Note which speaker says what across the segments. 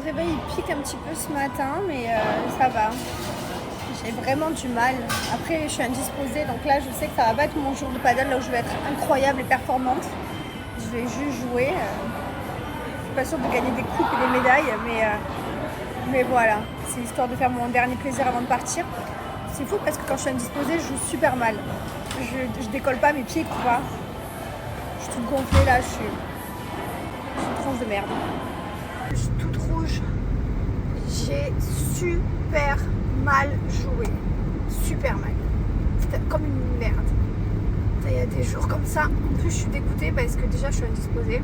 Speaker 1: réveil il pique un petit peu ce matin, mais ça va. J'ai vraiment du mal. Après, je suis indisposée, donc là, je sais que ça va pas être mon jour de paddle, là où je vais être incroyable et performante. Je vais juste jouer. Je suis pas sûre de gagner des coupes et des médailles, mais voilà. C'est histoire de faire mon dernier plaisir avant de partir. C'est fou parce que quand je suis indisposée, je joue super mal. Je décolle pas, mes pieds courent pas. Je suis toute gonflée là, je suis une tronche de merde. Je suis toute rouge. J'ai super mal joué. Super mal. C'était comme une merde. Il y a des jours comme ça. En plus, je suis dégoûtée parce que déjà, je suis indisposée.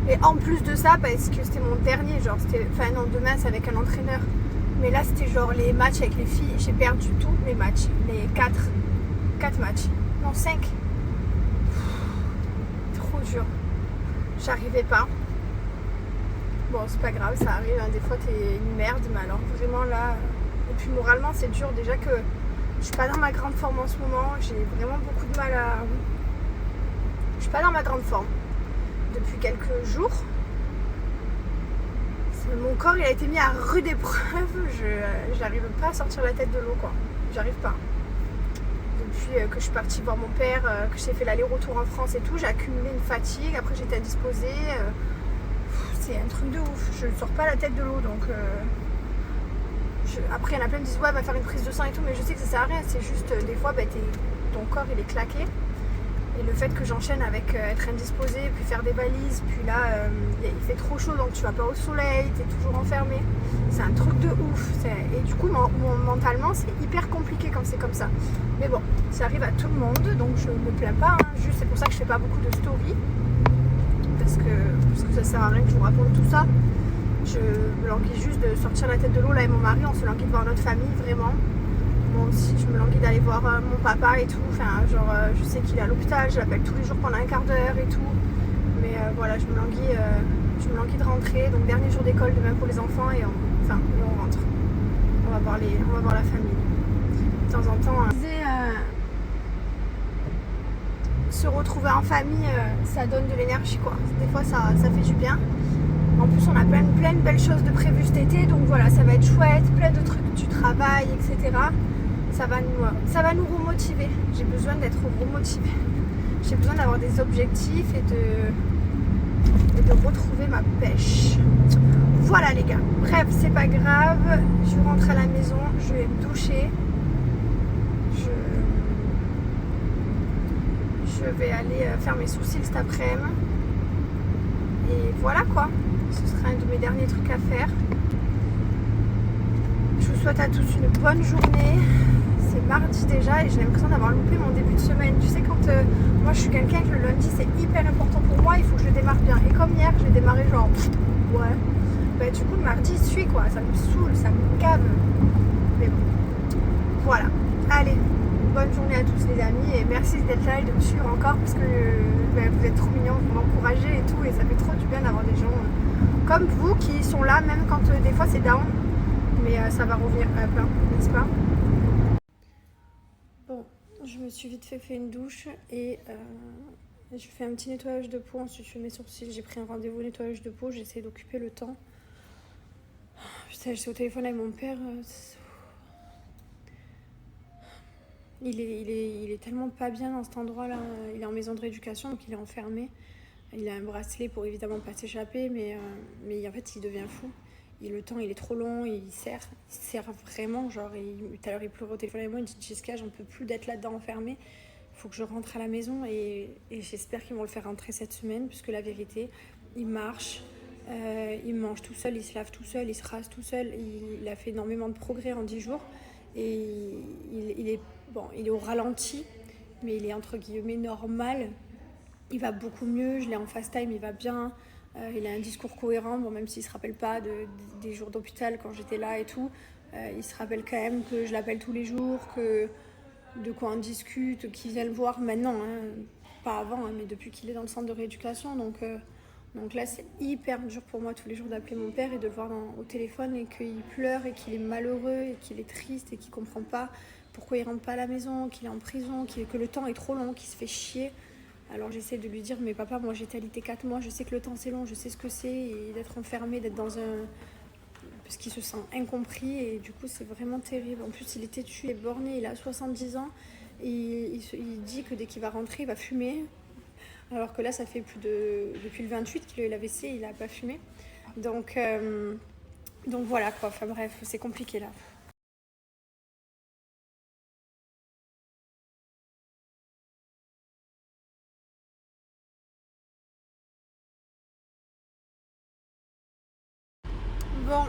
Speaker 1: Et en plus de ça, parce que c'était mon dernier, genre, c'était, enfin non, demain c'est avec un entraîneur. Mais là, c'était genre les matchs avec les filles. J'ai perdu tous mes matchs. Les 4 matchs. Non, 5. Trop dur. J'arrivais pas. Bon, c'est pas grave, ça arrive. Hein. Des fois, t'es une merde. Mais alors, vraiment là. Et puis, moralement, c'est dur. Déjà que je suis pas dans ma grande forme en ce moment. J'ai vraiment beaucoup de mal à. Je suis pas dans ma grande forme. Depuis quelques jours. Mon corps il a été mis à rude épreuve, j'arrive pas à sortir la tête de l'eau quoi, j'arrive pas. Depuis que je suis partie voir mon père, que j'ai fait l'aller-retour en France et tout, j'ai accumulé une fatigue, après j'étais indisposée, c'est un truc de ouf, je ne sors pas la tête de l'eau donc après il y en a plein qui disent ouais va faire une prise de sang et tout, mais je sais que ça sert à rien, c'est juste des fois ton corps il est claqué. Et le fait que j'enchaîne avec être indisposée, puis faire des valises, puis là il fait trop chaud donc tu vas pas au soleil, t'es toujours enfermé. C'est un truc de ouf. Et du coup mentalement c'est hyper compliqué quand c'est comme ça. Mais bon, ça arrive à tout le monde donc je me plains pas. Hein. Juste c'est pour ça que je fais pas beaucoup de stories. Parce que ça sert à rien que je vous raconte tout ça. Je me languis juste de sortir la tête de l'eau là et mon mari, on se languit de voir notre famille vraiment. Moi aussi, je me languis d'aller voir mon papa et tout. Enfin, genre, je sais qu'il est à l'hôpital, je l'appelle tous les jours pendant un quart d'heure et tout. Mais voilà, je me languis de rentrer. Donc, dernier jour d'école demain pour les enfants et on rentre. On va voir la famille. De temps en temps, se retrouver en famille, ça donne de l'énergie, quoi. Des fois, ça fait du bien. En plus, on a plein de belles choses de prévues cet été. Donc voilà, ça va être chouette. Plein de trucs du travail, etc. Ça va nous remotiver. J'ai besoin d'être remotivée. J'ai besoin d'avoir des objectifs et de retrouver ma pêche. Voilà les gars. Bref, c'est pas grave. Je rentre à la maison. Je vais me doucher. Je vais aller faire mes sourcils cet après-midi. Et voilà quoi. Ce sera un de mes derniers trucs à faire. Je vous souhaite à tous une bonne journée. C'est mardi déjà et j'ai l'impression d'avoir loupé mon début de semaine. Tu sais, quand moi je suis quelqu'un que le lundi c'est hyper important pour moi, il faut que je le démarre bien. Et comme hier, je l'ai démarré genre ouais. Bah, du coup, le mardi il suit quoi. Ça me saoule, ça me cave. Mais bon, voilà. Allez, bonne journée à tous les amis et merci d'être là et de me suivre encore parce que vous êtes trop mignons, vous m'encouragez et tout et ça fait trop du bien d'avoir des gens comme vous qui sont là même quand des fois c'est down. Mais ça va revenir à plein, n'est-ce pas? Bon, je me suis vite fait une douche et je fais un petit nettoyage de peau. Ensuite, je fais mes sourcils. J'ai pris un rendez-vous nettoyage de peau. J'essaie d'occuper le temps. Putain, j'étais au téléphone avec mon père. Il est tellement pas bien dans cet endroit-là. Il est en maison de rééducation, donc il est enfermé. Il a un bracelet pour évidemment pas s'échapper, mais en fait, il devient fou. Et le temps il est trop long, il sert vraiment, genre tout à l'heure il pleurait au téléphone avec moi, il me dit Jessica j'en peux plus d'être là-dedans enfermée, il faut que je rentre à la maison et j'espère qu'ils vont le faire rentrer cette semaine puisque la vérité, il marche, il mange tout seul, il se lave tout seul, il se rase tout seul, il a fait énormément de progrès en 10 jours et il est au ralenti mais il est entre guillemets normal, il va beaucoup mieux, je l'ai en fast time, il va bien. Il a un discours cohérent, bon, même s'il ne se rappelle pas des jours d'hôpital quand j'étais là et tout. Il se rappelle quand même que je l'appelle tous les jours, de quoi on discute, qu'il vient le voir maintenant, hein, pas avant, hein, mais depuis qu'il est dans le centre de rééducation. Donc là, c'est hyper dur pour moi tous les jours d'appeler mon père et de le voir au téléphone et qu'il pleure et qu'il est malheureux et qu'il est triste et qu'il ne comprend pas pourquoi il ne rentre pas à la maison, qu'il est en prison, que le temps est trop long, qu'il se fait chier. Alors j'essaie de lui dire, mais papa, moi j'ai alité 4 mois, je sais que le temps c'est long, je sais ce que c'est, et d'être enfermé, d'être dans un... Parce qu'il se sent incompris, et du coup c'est vraiment terrible. En plus il est têtu, il est borné, il a 70 ans, et il dit que dès qu'il va rentrer, il va fumer. Alors que là ça fait depuis le 28 qu'il a eu l'AVC, il n'a pas fumé. Donc voilà quoi, enfin bref, c'est compliqué là. Bon,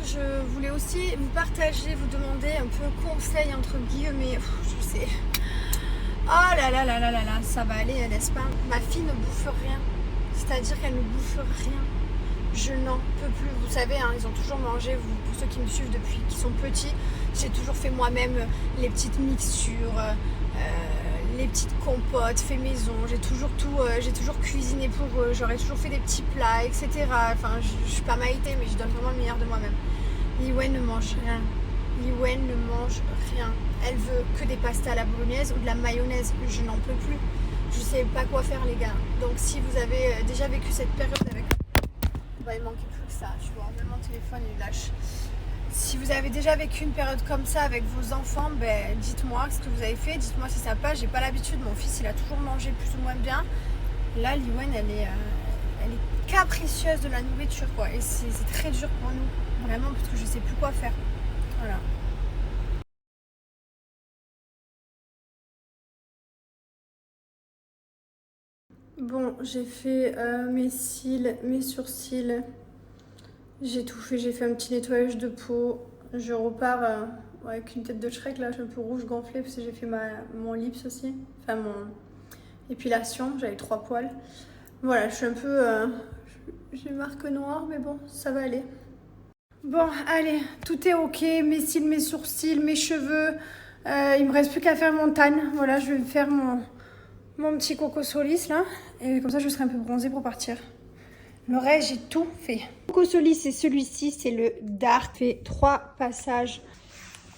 Speaker 1: je voulais aussi vous partager, vous demander un peu conseil entre guillemets, je sais. Oh là là là là là là, ça va aller, n'est-ce pas? Ma fille ne bouffe rien, c'est-à-dire qu'elle ne bouffe rien. Je n'en peux plus. Vous savez, hein, ils ont toujours mangé, pour ceux qui me suivent depuis qu'ils sont petits, j'ai toujours fait moi-même les petites mixtures, les petites compotes fait maison. J'ai toujours cuisiné pour eux, j'aurais toujours fait des petits plats, etc. Enfin, je suis pas Maïté, mais je donne vraiment le meilleur de moi-même. Liwen ne mange rien. Liwen ne mange rien. Elle veut que des pastas à la bolognaise ou de la mayonnaise. Je n'en peux plus. Je sais pas quoi faire, les gars. Donc, si vous avez déjà vécu cette période avec... Bah, il manquait plus que ça, tu vois. Même mon téléphone, il lâche. Si vous avez déjà vécu une période comme ça avec vos enfants, ben, dites-moi ce que vous avez fait. Dites-moi si ça passe. J'ai pas l'habitude. Mon fils, il a toujours mangé plus ou moins bien. Là, Liwen, elle est capricieuse de la nourriture, quoi. Et c'est très dur pour nous. Vraiment, parce que je sais plus quoi faire. Voilà. Bon, j'ai fait mes cils, mes sourcils. J'ai tout fait, j'ai fait un petit nettoyage de peau. Je repars avec une tête de Shrek, là, je suis un peu rouge gonflée parce que j'ai fait mon lips aussi. Enfin, mon épilation, j'avais 3 poils. Voilà, je suis un peu... j'ai une marque noire, mais bon, ça va aller. Bon, allez, tout est ok. Mes cils, mes sourcils, mes cheveux. Il me reste plus qu'à faire mon tan. Voilà, je vais faire mon petit Coco Solis, là. Et comme ça, je serai un peu bronzée pour partir. Le reste, j'ai tout fait. Coco Solis, c'est celui-ci, c'est le Dark. Fait 3 passages.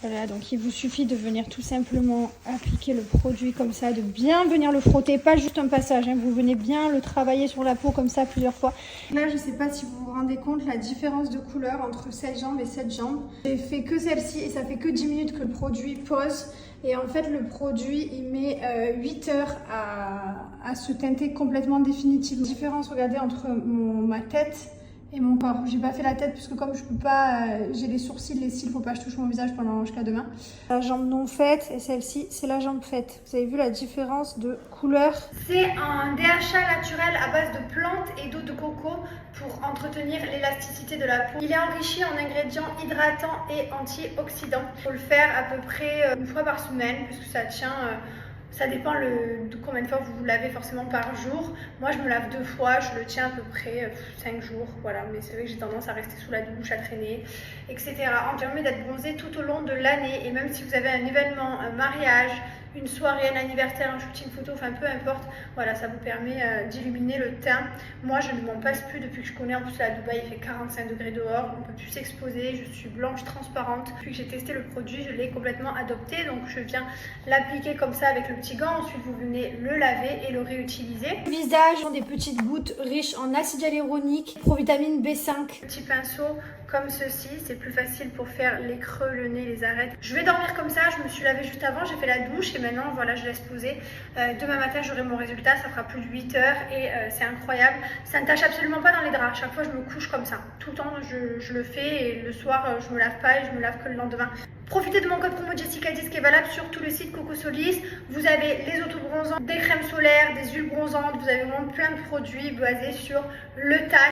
Speaker 1: Voilà, donc il vous suffit de venir tout simplement appliquer le produit comme ça, de bien venir le frotter, pas juste un passage, hein, vous venez bien le travailler sur la peau comme ça plusieurs fois. Là, je ne sais pas si vous vous rendez compte la différence de couleur entre cette jambe et cette jambe. J'ai fait que celle-ci et ça fait que 10 minutes que le produit pose. Et en fait, le produit, il met 8 heures à se teinter complètement définitivement. La différence, regardez, entre ma tête et mon corps. J'ai pas fait la tête puisque comme je peux pas, j'ai les sourcils, les cils, faut pas que je touche mon visage pendant jusqu'à demain. La jambe non faite et celle-ci, c'est la jambe faite. Vous avez vu la différence de couleur? C'est un DHA naturel à base de plantes et d'eau de coco pour entretenir l'élasticité de la peau. Il est enrichi en ingrédients hydratants et antioxydants. Il faut le faire à peu près une fois par semaine puisque ça tient... ça dépend de combien de fois vous vous lavez forcément par jour. Moi, je me lave 2 fois, je le tiens à peu près 5 jours. Voilà, mais c'est vrai que j'ai tendance à rester sous la douche, à traîner, etc. Ça permet d'être bronzé tout au long de l'année. Et même si vous avez un événement, un mariage, une soirée, un anniversaire, un shooting photo, enfin peu importe, voilà, ça vous permet d'illuminer le teint. Moi, je ne m'en passe plus depuis que je connais. En plus, là, à Dubaï, il fait 45 degrés dehors, on ne peut plus s'exposer. Je suis blanche, transparente. Depuis que j'ai testé le produit, je l'ai complètement adopté. Donc, je viens l'appliquer comme ça avec le petit gant. Ensuite, vous venez le laver et le réutiliser. Le visage, des petites gouttes riches en acide hyaluronique, provitamine B5. Petit pinceau comme ceci, c'est plus facile pour faire les creux, le nez, les arêtes. Je vais dormir comme ça, je me suis lavée juste avant, j'ai fait la douche et maintenant voilà, je laisse poser. Demain matin j'aurai mon résultat, ça fera plus de 8 heures et c'est incroyable. Ça ne tâche absolument pas dans les draps, chaque fois je me couche comme ça. Tout le temps je le fais et le soir je me lave pas et je me lave que le lendemain. Profitez de mon code promo Jessica10 qui est valable sur tout le site Coco Solis. Vous avez les autobronzants, des crèmes solaires, des huiles bronzantes, vous avez vraiment plein de produits basés sur le taille.